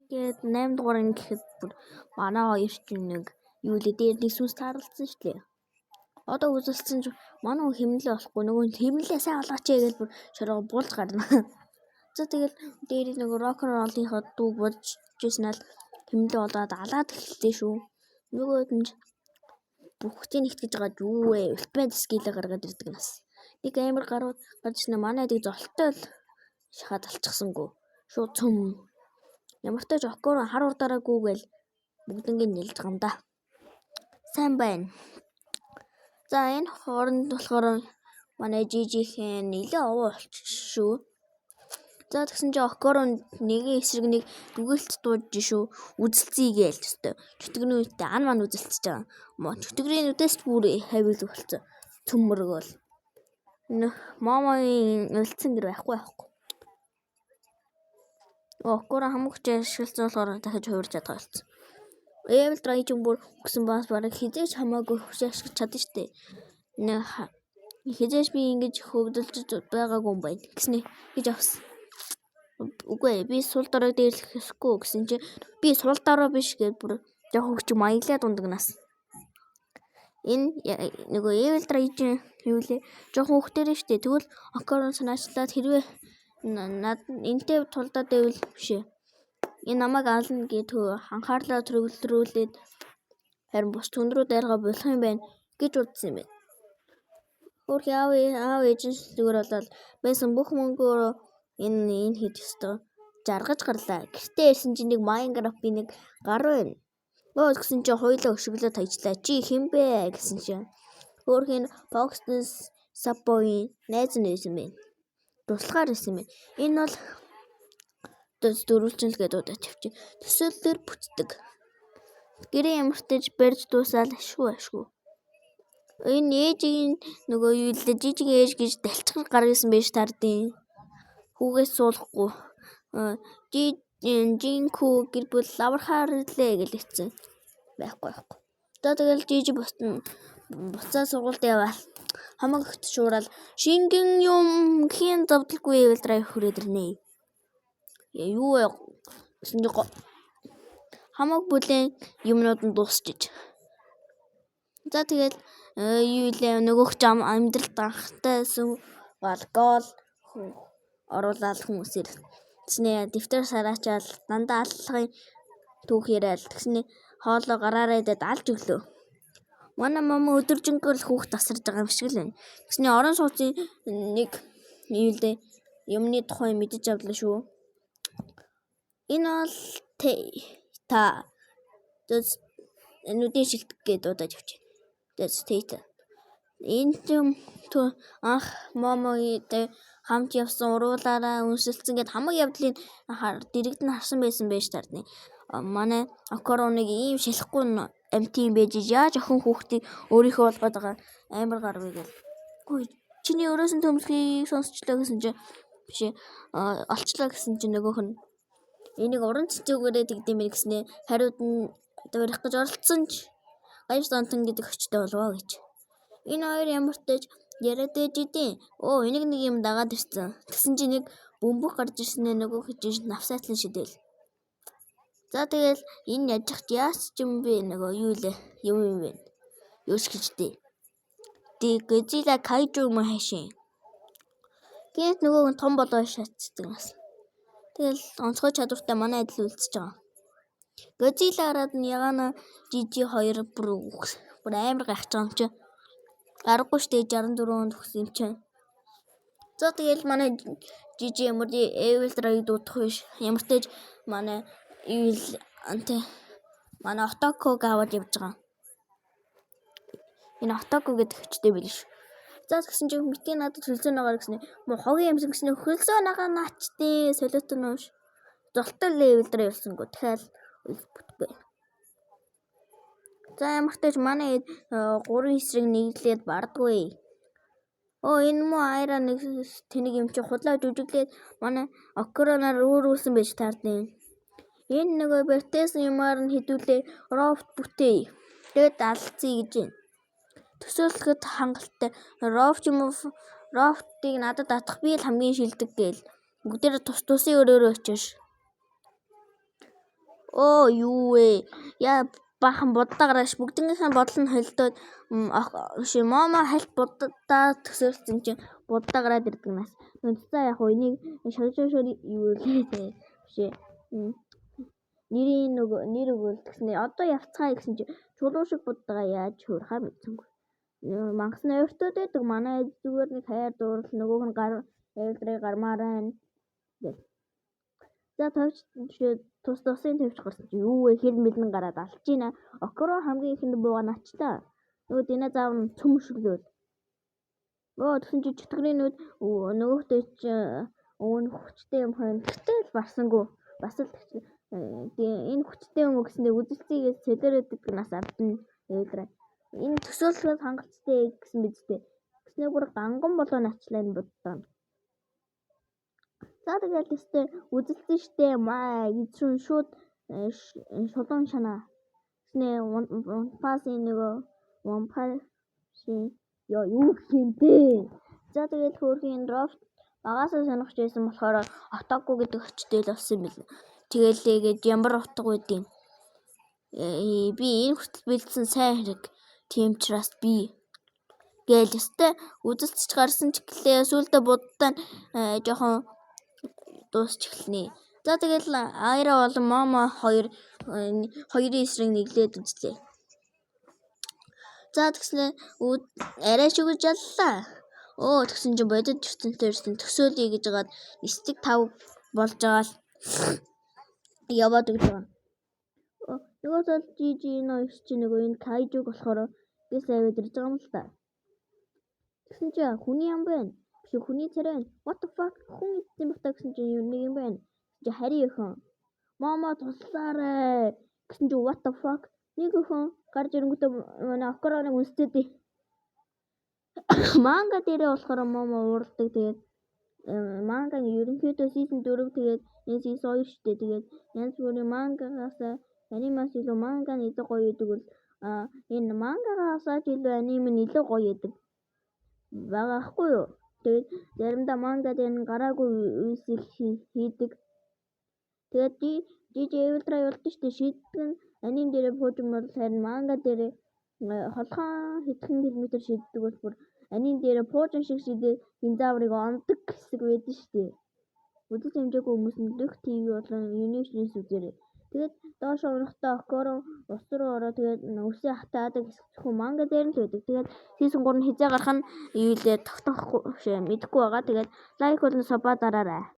Тэгээд 8 дугаар анги гэхэд бүр манай хоёр чинь нэг юу лээ дээр нэг сүнс таарлцсан шүү дээ. Одоо үзэлсэн ч манай хүн хэмнэлээ болохгүй нөгөө хэмнэлээ сайн олгооч гэж бүр шороо булж гарна. За тэгэл дээр нэг рок н роллынхаа дууг бодчихсэн ал хэмнэлээ олоод алаад эхэлсэн шүү. Нөгөөд нь бүгдийг нэгтгэж байгаа юу вэ? Ультимейт скиллээ гаргаад ирдэг нас. Нэг амар гарууд гарч ирсэн манай дэг золтой л шахаад алчихсангүй. Шууд цөм. Ямар ч тач оккор хар урдараагүй гэл бүгднийг нэлж байгаа юм да. Сайн байна. За энэ хооронд болохоор манай жижигхэн нэлээ овоо болчих шүү. За тэгсэн чи оккор нэгэн эсрэг нэг дүгэлт дууж шүү. Үзэлцээ гээл төстэй. Чөтгөрийн үедээ ан ман үзэлцэж байгаа. Чөтгөрийн үдээс бүр хавиг болцсон. Цөмөргөл. Момогийн үлдсэн гэр байхгүй. Оккор хамгч ашигласан болохоор дахиж хуурж чадгаа болсон. Эвэл драйжин бүр өгсөн бас бараг хизээч хамаагүй ашиглаж чадна штэ. Хизээч би ингэж хөвдөлж байгаагүй юм байна. Гэснэ гэж авсан. Үгүй би сул дараа дээрлэхгүй гэсэн чи би сул дараа биш гэж бүр яг хөвч маяглаад ундагнаас. Энэ нөгөө эвэл драйжин юу лээ жоохон хөвгтөр штэ. Тэгвэл оккорон санаачлаад хэрвээ энтэй тулдаад байвал бишээ. Энэ намайг ална гэд анхаарлаа төрөлдрүүлээд харин бус түн рүү дайргаа болох юм байна гэж утсан юм байна. Хөрх аав ээж зүгээр болол байсан бүх мөнгөөр энэ хийж өстөө жаргаж гарлаа. Гэртээ ирсэн чинь нэг Майнкрафт би нэг гар байна. Өө гэсэн чинь хоёлоо өшөглөө тажлаа. Чи хэн бэ гэсэн чинь. Хөрх энэ Fox Subway найз нээсэн байна. Туслахаар исэн байна. Энэ бол дөрвөлжин л гэдэг удаа тавьчих. Төсөөллөөр бүтдэг. Гэрээ ямартаж барьж дуусаад ашгүй. Энэ ээжийн нөгөө юу л жижиг ээж гэж далчгар гаргасан байж тардیں۔ Хүүгээс суулгахгүй. Жинхүү гэр бүл лаврахаар лээ гэлээсэн. Байхгүй. Одоо тэгэл жижиг буцаа сургуульд яваа. Хамаг ихт шуурал шингэн юм хийн завдалгүй эвэл драйв хүрээд ирнэ. Юу вэ? Гэсэн чи хамаг бүлээн юмнууд нь дуусчих. За тэгэл юу лээ нөгөөх зам амьдралд анхтай гол оруулаад хүмүүсээр тэгснэ дэвтэр сараачаал дандаа аллагын түүх яриад тэгснэ хоолоо гараараа идээд алж өглөө. Манай мама өдөржингөө л хүүхд тасарж байгаа юм шиг л байна. Тэгснэ орон сууцын нэг юу лээ юмны тухай мэдэж авлаа шүү. Энэ бол та нүдийн шилдэг гэдэг удаж авчих. Тэт. Энэ юм анх момогийн хамт явсан уруулаараа үнсэлцэн гэд хамаг явдлын дэрэгдэн харсан байсан байж таарна. Манай оккороныг ийм шалахгүй амтын байж яаж охин хүүхдийг өөрийнхөө болгоод байгаа амар гарвэ гэл. Үгүй чиний өрөөсөн төмөлхийг сонсчлаа гэсэн чи биш олчлаа гэсэн чи нөгөөх нь энийг уран цэцүүгээрээ тэгдэм гэснээ хариуд нь барих гэж оролцсон ч гайвс онтон гэдэг өчтэй болвоо гэж. Энэ хоёр ямар ч тач яриад ээж идэв. Энийг нэг юм дагаад ирсэн. Тэгсэн чи нэг бөмбөг гарч ирсэн нөгөө хийж навсаатлан шидэл. За тэгэл энэ яжихт яач юм бэ нөгөө юу лээ юм бэ. Юус гэжтэй. Godzilla Kaiju юм хаашийн. Гэт нөгөө том болоо шатцдаг нас. Тэгэл онцгой чадвартай манай адил үлдчихэж байгаа. Godzilla хараад нь ягаана жижи 2 бүр амар гайхаж байгаа юм чи. Аргагүй штэ 64 онд өгсөн юм чи. За тэгэл манай жижи ямар эвэл драйв дуудах биш. Ямар ч тач манай манай Отоког аваад явж байгаа. Энэ Отоко гэдэг хүчтэй билээ шүү. За гэсэн чинь мэтийн надад хөлзөө нагаар гэснэ. Мо хогийн юмсан гэснэ хөлзөө нагаа наачтээ солиотон нууш. Золтой левел дээр явсангүй. Дахиад бүтгүй. За ямар ч тач манай 3 эсрэг нэглээд бардгүй. Энэ мо айра нэг тэнийг юм чи худлаа жүжиглээд манай оккороноор өөрүүлсэн байж таарна. Энэ нөгөө бертес юмар нь хідүүлээ рофт бүтээ. Тэгэд алцъя гэж байна. Төсөөлөхөд хангалттай рофтыг надад татах би л хамгийн шилдэг гээл. Бүгдээр тус тусын өрөөрөө очиж. Оо юу вэ? Яа бахан боддаагаараш бүгднгийнхээ бодол нь холдоод момо хальт буддаа төсөөлсөн чинь буддаа гараад ирдэг нас. За яг уу энийг шоошоо юу лээ бишээ. Нэр өгөөл гэснээр одоо явцгаа гэсэн чинь чулуу шиг буддаа яаж хуурахаар мэдсэнгүй. Мангас нь ойртоод байдаг. Манай зүгээр нэг хайр дуурал нөгөөх нь ээлдрээ гармаараа гэх. За тавьж тусын тавьж гарсан чи юу вэ? Хэл мэлэн гараад алж гинэ. Окоро хамгийн ихэнд бууга начлаа. Нөгөө динозавр нь цөм шөглөөл. Тэгсэн чи чөтгөрийн нөгөөхдөө чи өвн хүчтэй юм хойно гэтэл барсангүй. Бас л энэ хүчтэй юм гэсэндээ үзэлцгийгээс цэлэрээдэг нас ардна ээлдрээ. Энэ төсөөлөхөд хангалттай гэсэн биз дээ. Гэснээр бүр ганган болоо начлаа энэ буддаа. За тэгэл тест үзэлцэн штэ маа эзрэн шууд шулуун шанаа. Гэснээр вампасын нөгөө вампасын юу хэмтэй. За тэгэл хөөрхийн дрофт багасаа сонирхож байсан болохоор отоку гэдэг өчтэй л болсон юм бэл. Тэгэлээгээд ямар утга байдیں۔ Би энэ хүртэл бэлдсэн сайн хэрэг. Тийм учраас би гээл өстэй үзэлцэж гарсан ч гэлээ сүулдэ буддаа жоохон дуусч эхэлнэ. За тэгэл Айра болон Момо хоёрын эсрэг нэглээд үзлээ. За тэгснэ арай шүгэж яллаа. Тэгсэн чинь бодит ертөнцийн ирсэн төсөөлье гэж жагаад 9-5 болж байгаа л яваад гэж байгаа. Нөгөө тал жижи энэ чинь нөгөө энэ кайжуг болохоор гис аваад ирж байгаа юм л та. Тэгсэн чинь хүний ам байна. Биш хүний царай байна. What the fuck? Хүн эзэн бата гэсэн чинь нэг юм байна. Чи хари өхөн. Момо туслаарай. Гэсэн чинь what the fuck? Нэг өхөн гарч ирэнгүүтээ манай окороныг үнстэдээ. Манга дээрээ болохоор момо уурладаг. Тэгээд манга ерөнхийдөө season 4 тэгээд энэ season 2 штэ. Тэгээд янз бүрийн мангагаас анимаас илүү манга нь илүү гоё гэдэг бол энэ мангагаас илүү анime нь илүү гоё гэдэг. Бага ахгүй юу? Тэгээд заримдаа манга дээр нь гараагүй үсийг хийдэг. Тэгээд DJ Ultra явуулдаг штэ шийддэг нь аним дээр бууж юм бол харин манга дээр холхон хэдхэн километр шийддэг бол бүр аним дээр пуужин шиг шийдээ динозаврыг ондог хэсэг байдаг штэ. Үзэж амжаагүй хүмүүс нь Lux TV болон Universe үзээрэй. Тэгээд доош орохдоо окоро ус руу ороо тэгээд үсээ хатаадаг хэсэг манга дээр л байдаг. Тэгээд season 3 хизээ гарах нь юу лээ тогтоохгүй мэдэхгүй байгаа. Тэгээд лайк болон сабаа дараарай.